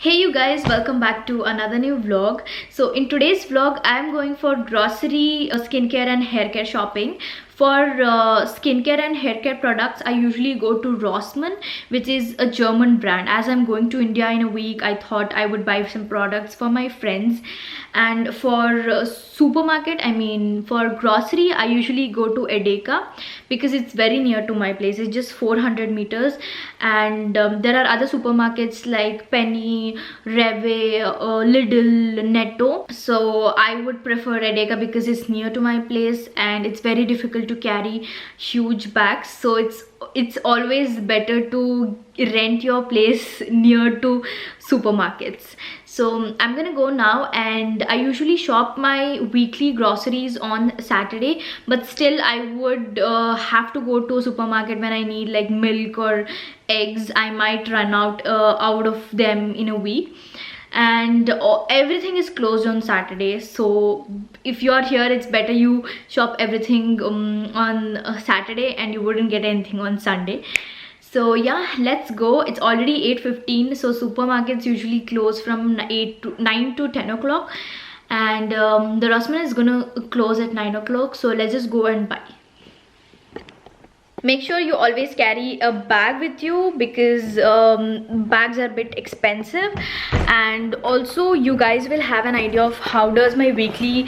Hey you guys, welcome back to another new vlog. So in today's vlog I am going for grocery, skincare and hair care shopping. For skincare and hair care products I usually go to Rossmann, which is a German brand. As I'm going to India in a week, I thought I would buy some products for my friends. And for supermarket, I mean for grocery, I usually go to Edeka because it's very near to my place. It's just 400 meters. And there are other supermarkets like Penny, Reve, Lidl, Netto. So I would prefer Edeka because it's near to my place and it's very difficult to carry huge bags. So it's always better to rent your place near to supermarkets. So I'm gonna go now, and I usually shop my weekly groceries on Saturday, but still I would have to go to a supermarket when I need like milk or eggs. I might run out of them in a week, and everything is closed on Saturday. So if you are here, it's better you shop everything on Saturday and you wouldn't get anything on Sunday. So yeah, let's go. It's already 8:15, so supermarkets usually close from 9 to 10 o'clock, and the Rossmann is gonna close at 9 o'clock. So let's just go and buy. Make sure you always carry a bag with you because bags are a bit expensive, and also you guys will have an idea of how does my weekly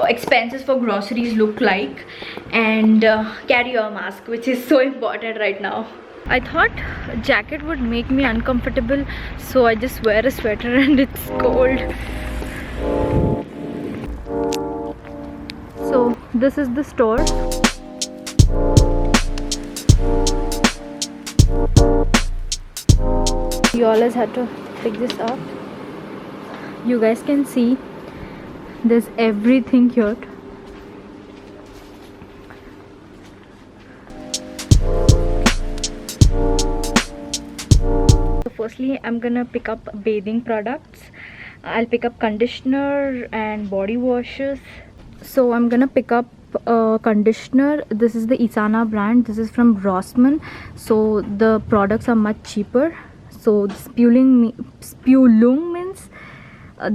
expenses for groceries look like. And carry your mask, which is so important right now. I thought a jacket would make me uncomfortable, so I just wear a sweater and it's cold. So this is the store. You always have to pick this up. You guys can see there's everything here. Firstly, I'm gonna pick up bathing products. I'll pick up conditioner and body washes. So I'm gonna pick up conditioner. This is the Isana brand. This is from Rossmann. So the products are much cheaper. So Spülung means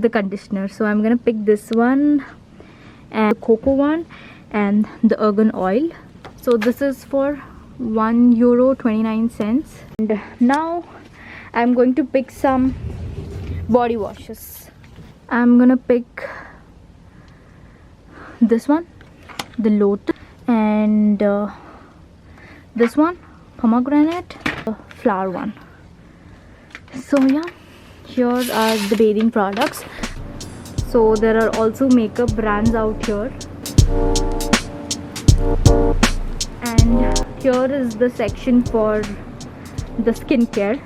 the conditioner. So I'm gonna pick this one, and the cocoa one, and the argan oil. So this is for €1.29. And now I'm going to pick some body washes. I'm gonna pick this one, the Lotus, and this one, pomegranate, the flower one. So yeah, here are the bathing products. So there are also makeup brands out here, and here is the section for the skincare.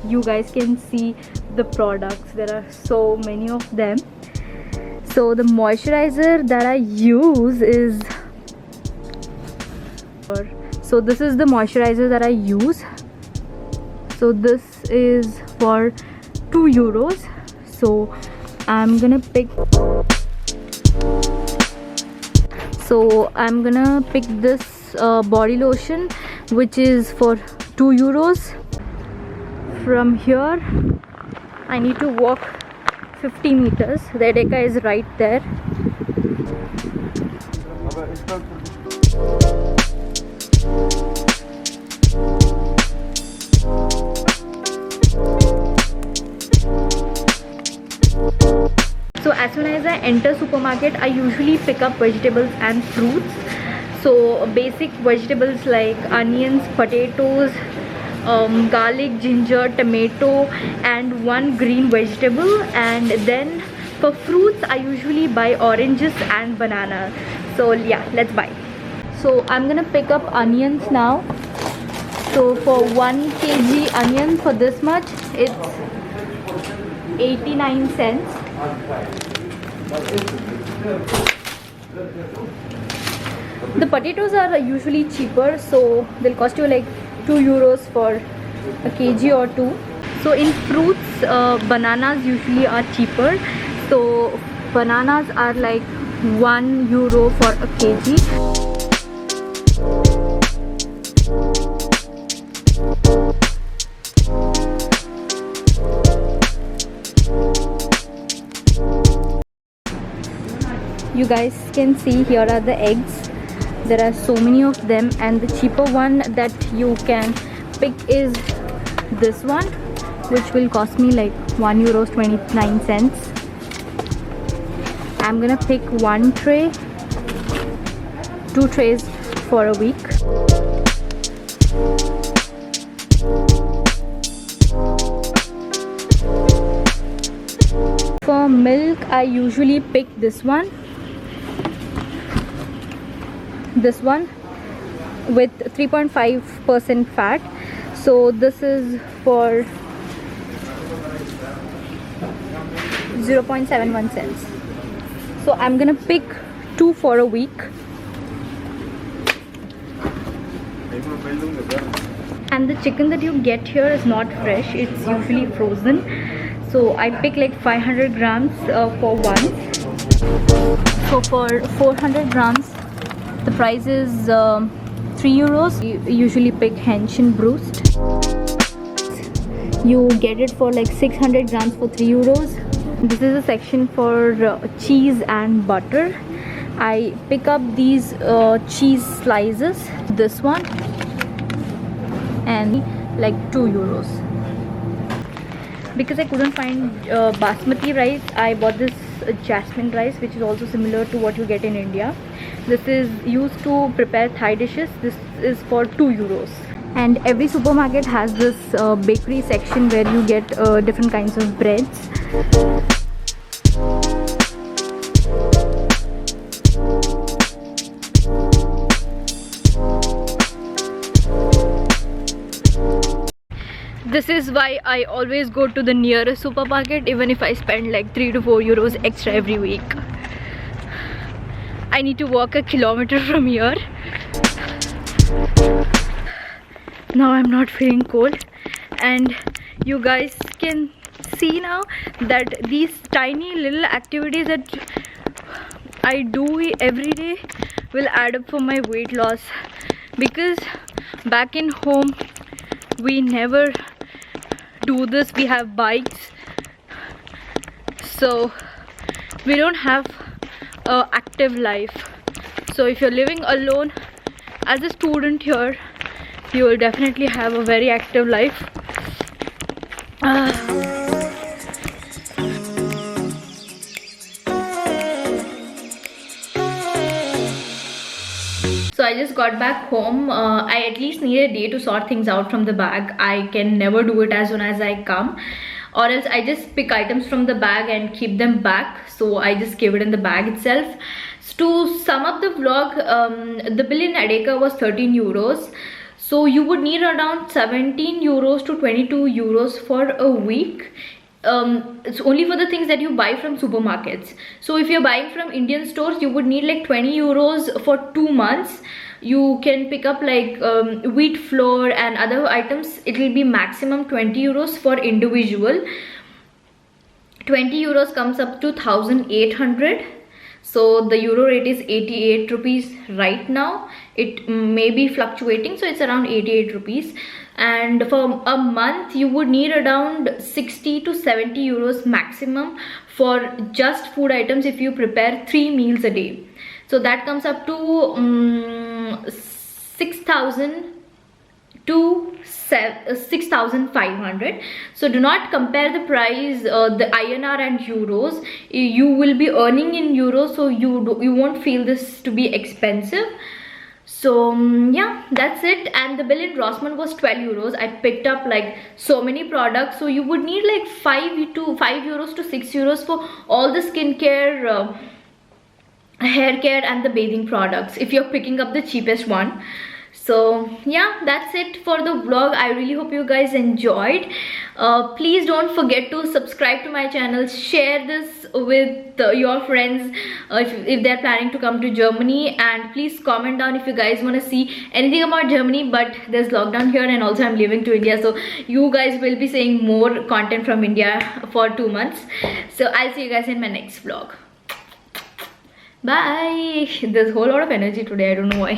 You guys can see the products. There are so many of them. So the moisturizer that I use is, so this is the moisturizer that I use. So this is for €2. So I'm gonna pick this body lotion, which is for €2. From here I need to walk 50 meters. The Edeka is right there. So as soon as I enter supermarket, I usually pick up vegetables and fruits. So basic vegetables like onions, potatoes, garlic, ginger, tomato, and one green vegetable. And then for fruits I usually buy oranges and banana. So yeah, let's buy. So I'm gonna pick up onions now. So for 1 kg onion, for this much, it's 89 cents. The potatoes are usually cheaper, so they'll cost you like €2 for a kg or two. So in fruits, bananas usually are cheaper. So bananas are like €1 for a kg. You guys can see here are the eggs. There are so many of them, and the cheaper one that you can pick is this one, which will cost me like €1.29. I'm gonna pick one tray, 2 trays for a week. For milk, I usually pick this one with 3.5% fat. So this is for 0.71 cents. So I'm gonna pick 2 for a week. And the chicken that you get here is not fresh, it's usually frozen. So I pick like 500 grams for one. So for 400 grams the price is €3. You usually pick Henschen Brust. You get it for like 600 grams for €3. This is a section for cheese and butter. I pick up these cheese slices, this one, and like €2. Because I couldn't find basmati rice, I bought this jasmine rice, which is also similar to what you get in India. This is used to prepare Thai dishes. This is for €2. And every supermarket has this bakery section where you get different kinds of breads. This is why I always go to the nearest supermarket, even if I spend like €3 to €4 extra every week. I need to walk a kilometer from here. Now I'm not feeling cold, and you guys can see now that these tiny little activities that I do every day will add up for my weight loss. Because back in home we never do this. We have bikes, so we don't have a active life. So if you're living alone as a student here, you will definitely have a very active life. So I just got back home. I at least need a day to sort things out from the bag. I can never do it as soon as I come, or else I just pick items from the bag and keep them back. So I just give it in the bag itself. So to sum up the vlog, the bill in Adeka was €13. So you would need around €17 to €22 for a week. It's only for the things that you buy from supermarkets. So if you're buying from Indian stores, you would need like €20 for 2 months. You can pick up like wheat flour and other items. It will be maximum €20 for individual. €20 comes up to 1,800. So the euro rate is 88 rupees right now. It may be fluctuating, so it's around 88 rupees. And for a month you would need around 60 to 70 euros maximum for just food items if you prepare 3 meals a day. So that comes up to 6,000 to 6,500. So do not compare the price, the INR and euros. You will be earning in euros, so you won't feel this to be expensive. So yeah, that's it. And the bill in Rossmann was €12. I picked up like so many products, so you would need like €5 to €6 for all the skincare, hair care and the bathing products if you're picking up the cheapest one. So yeah, that's it for the vlog. I really hope you guys enjoyed. Please don't forget to subscribe to my channel, share this with your friends if they're planning to come to Germany, and please comment down if you guys want to see anything about Germany. But there's lockdown here, and also I'm leaving to India, so you guys will be seeing more content from India for 2 months. So I'll see you guys in my next vlog. Bye. There's a whole lot of energy today, I don't know why.